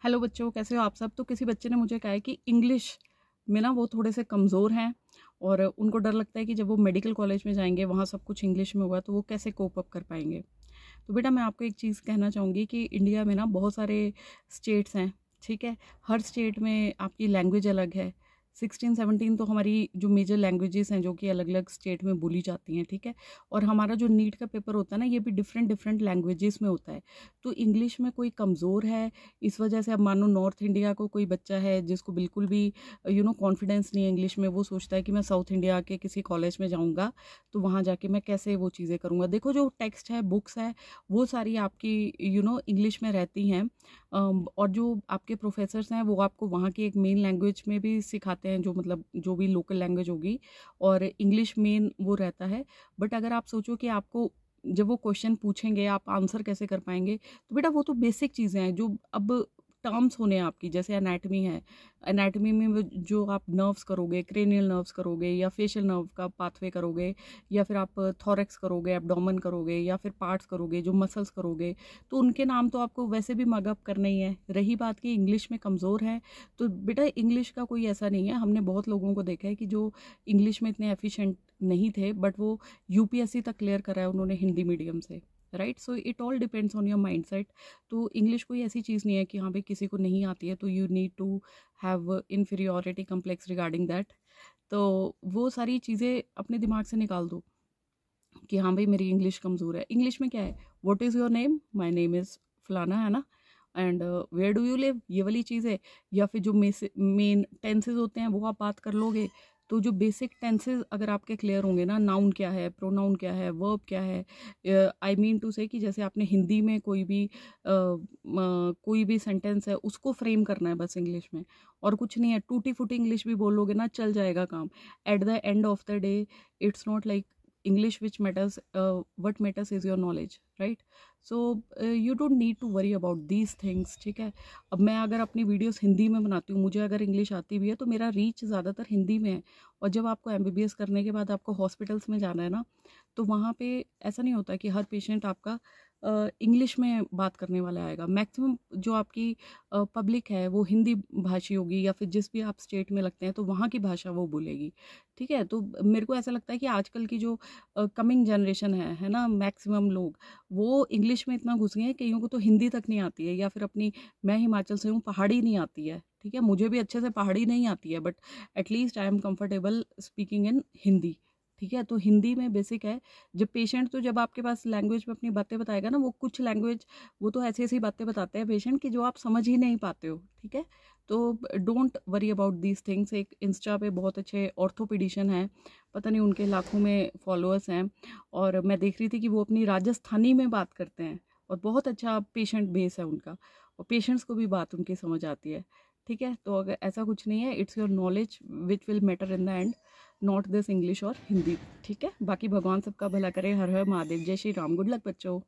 Hello बच्चों, कैसे हो आप सब। तो किसी बच्चे ने मुझे कहा है कि इंग्लिश में ना वो थोड़े से कमज़ोर हैं और उनको डर लगता है कि जब वो मेडिकल कॉलेज में जाएंगे वहाँ सब कुछ इंग्लिश में होगा तो वो कैसे कोप अप कर पाएंगे। तो बेटा मैं आपको एक चीज़ कहना चाहूँगी कि इंडिया में ना बहुत सारे स्टेट्स हैं, ठीक है। हर स्टेट में आपकी लैंग्वेज अलग है। 16-17 तो हमारी जो मेजर लैंग्वेजेस हैं जो कि अलग अलग स्टेट में बोली जाती हैं, ठीक है। और हमारा जो नीट का पेपर होता है ना, ये भी डिफरेंट डिफरेंट लैंग्वेजेस में होता है। तो इंग्लिश में कोई कमज़ोर है इस वजह से, अब मानो नॉर्थ इंडिया को कोई बच्चा है जिसको बिल्कुल भी कॉन्फिडेंस नहीं है इंग्लिश में, वो सोचता है कि मैं साउथ इंडिया के किसी कॉलेज में जाऊँगा तो वहाँ जाके मैं कैसे वो चीज़ें करूँगा। देखो जो टेक्स्ट है, बुक्स है, वो सारी आपकी इंग्लिश में रहती हैं। और जो आपके प्रोफेसर्स हैं वो आपको वहाँ की एक मेन लैंग्वेज में भी सिखाते हैं, जो मतलब जो भी लोकल लैंग्वेज होगी, और इंग्लिश मेन वो रहता है। बट अगर आप सोचो कि आपको जब वो क्वेश्चन पूछेंगे आप आंसर कैसे कर पाएंगे, तो बेटा वो तो बेसिक चीज़ें हैं जो अब टर्म्स होने हैं आपकी, जैसे एनाटमी है। एनाटमी में जो आप नर्व्स करोगे, क्रेनियल नर्व्स करोगे या फेशियल नर्व का पाथवे करोगे, या फिर आप थोरेक्स करोगे, एब्डोमेन करोगे, या फिर पार्ट्स करोगे, जो मसल्स करोगे, तो उनके नाम तो आपको वैसे भी मगअप करना ही है। रही बात कि इंग्लिश में कमज़ोर है, तो बेटा इंग्लिश का कोई ऐसा नहीं है। हमने बहुत लोगों को देखा है कि जो इंग्लिश में इतने एफिशिएंट नहीं थे बट वो यूपीएससी तक क्लियर करा है उन्होंने हिंदी मीडियम से, right. So it all depends on your mind set. तो इंग्लिश कोई ऐसी चीज़ नहीं है कि हाँ भाई किसी को नहीं आती है तो you need to have inferiority complex regarding that. तो वो सारी चीज़ें अपने दिमाग से निकाल दो कि हाँ भाई मेरी इंग्लिश कमज़ोर है। इंग्लिश में क्या है, what is your name, my name is फलाना, है ना, and where do you live, ये वाली चीज़ है। या फिर जो मेन टेंसेज होते हैं वो आप बात कर लोगे। तो जो बेसिक टेंसेज अगर आपके क्लियर होंगे ना, नाउन क्या है, प्रोनाउन क्या है, वर्ब क्या है, आई मीन टू से कि जैसे आपने हिंदी में कोई भी सेंटेंस है उसको फ्रेम करना है बस इंग्लिश में, और कुछ नहीं है। टूटी फूटी इंग्लिश भी बोल लोगे ना, चल जाएगा काम। At the end of the day it's not like English which matters, what matters is your knowledge, right? So you don't need to worry about these things, ठीक है। अब मैं अगर अपनी वीडियोस हिंदी में बनाती हूँ, मुझे अगर इंग्लिश आती भी है तो मेरा रीच ज़्यादातर हिंदी में है। और जब आपको एमबीबीएस करने के बाद आपको हॉस्पिटल्स में जाना है ना, तो वहाँ पे ऐसा नहीं होता कि हर पेशेंट आपका इंग्लिश में बात करने वाला आएगा। मैक्सिमम जो आपकी पब्लिक है वो हिंदी भाषी होगी, या फिर जिस भी आप स्टेट में लगते हैं तो वहाँ की भाषा वो बोलेगी, ठीक है। तो मेरे को ऐसा लगता है कि आजकल की जो कमिंग जनरेशन है ना, मैक्सिमम लोग वो इंग्लिश में इतना घुस गए हैं, कईयों को तो हिंदी तक नहीं आती है, या फिर अपनी, मैं हिमाचल से हूँ, पहाड़ी नहीं आती है, ठीक है। मुझे भी अच्छे से पहाड़ी नहीं आती है but at least I am comfortable speaking in Hindi, ठीक है। तो हिंदी में बेसिक है। जब पेशेंट, तो जब आपके पास लैंग्वेज में अपनी बातें बताएगा ना, वो कुछ लैंग्वेज, वो तो ऐसी ऐसी बातें बताते हैं पेशेंट की जो आप समझ ही नहीं पाते हो, ठीक है। तो don't worry about these things. एक इंस्टा पे बहुत अच्छे ऑर्थोपेडिशन हैं, पता नहीं उनके लाखों में फॉलोअर्स हैं, और मैं देख रही थी कि वो अपनी राजस्थानी में बात करते हैं और बहुत अच्छा पेशेंट बेस है उनका, और पेशेंट्स को भी बात उनकी समझ आती है, ठीक है। तो अगर ऐसा कुछ नहीं है, it's your knowledge which will matter in the end, not this English और हिंदी, ठीक है। बाकी भगवान सबका भला करे। हर हर महादेव, जय श्री राम, गुड लक बच्चों।